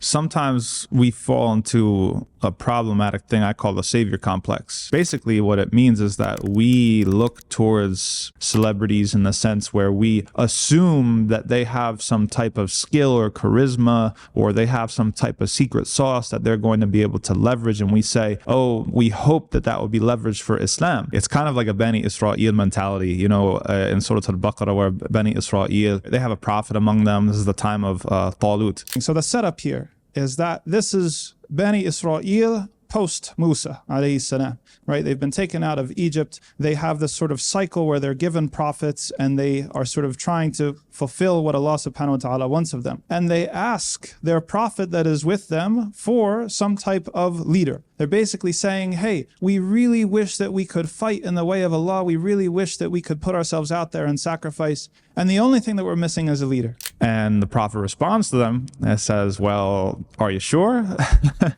sometimes we fall into a problematic thing I call the savior complex. Basically, what it means is that we look towards celebrities in the sense where we assume that they have some type of skill or charisma, or they have some type of secret sauce that they're going to be able to leverage. And we say, oh, we hope that that will be leveraged for Islam. It's kind of like a Bani Israel mentality, you know, in Surah Al-Baqarah, where Bani Israel, they have a prophet among them. This is the time of Talut. So the setup here is that this is Bani Israel post Musa alayhi salam, right? They've been taken out of Egypt. They have this sort of cycle where they're given prophets and they are sort of trying to fulfill what Allah subhanahu wa ta'ala wants of them. And they ask their prophet that is with them for some type of leader. They're basically saying, hey, we really wish that we could fight in the way of Allah. We really wish that we could put ourselves out there and sacrifice. And the only thing that we're missing is a leader. And the prophet responds to them and says, well, are you sure?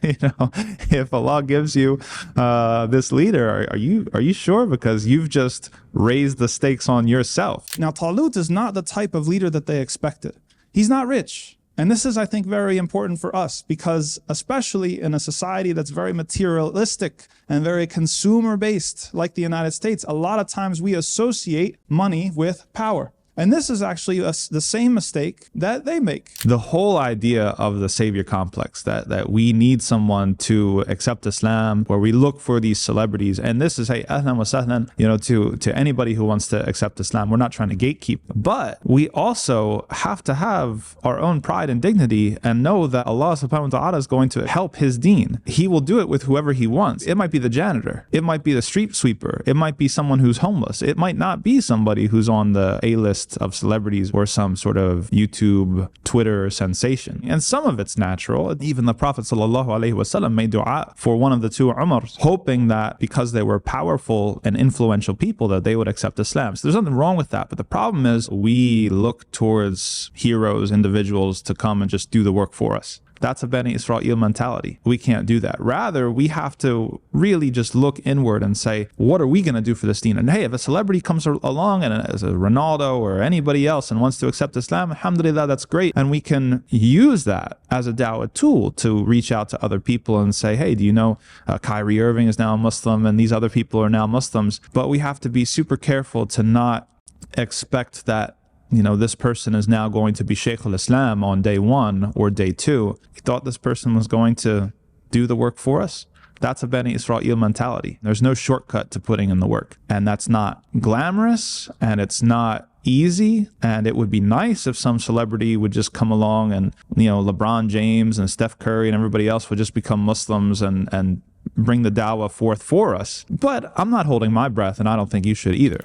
You know, if Allah gives you this leader, are you sure? Because you've just raised the stakes on yourself. Now, Talut is not the type of leader that they expected. He's not rich. And this is, I think, very important for us because especially in a society that's very materialistic and very consumer-based like the United States, a lot of times we associate money with power. And this is actually the same mistake that they make. The whole idea of the savior complex, that we need someone to accept Islam, where we look for these celebrities. And this is, hey, ahlan wa sahlan, you know, to anybody who wants to accept Islam. We're not trying to gatekeep. But we also have to have our own pride and dignity and know that Allah subhanahu wa ta'ala is going to help his deen. He will do it with whoever he wants. It might be the janitor. It might be the street sweeper. It might be someone who's homeless. It might not be somebody who's on the A-list of celebrities or some sort of YouTube, Twitter sensation. And some of it's natural. Even the Prophet ﷺ made dua for one of the two Umars, hoping that because they were powerful and influential people that they would accept Islam. So there's nothing wrong with that. But the problem is we look towards heroes, individuals to come and just do the work for us. That's a Bani Israel mentality. We can't do that. Rather, we have to really just look inward and say, what are we going to do for this deen? And hey, if a celebrity comes along and as a Ronaldo or anybody else and wants to accept Islam, alhamdulillah, that's great. And we can use that as a dawah tool to reach out to other people and say, hey, do you know Kyrie Irving is now a Muslim and these other people are now Muslims? But we have to be super careful to not expect that, you know, this person is now going to be Shaykh al-Islam on day 1 or day 2. We thought this person was going to do the work for us. That's a Bani Israel mentality. There's no shortcut to putting in the work. And that's not glamorous and it's not easy. And it would be nice if some celebrity would just come along and, you know, LeBron James and Steph Curry and everybody else would just become Muslims and bring the dawah forth for us. But I'm not holding my breath, and I don't think you should either.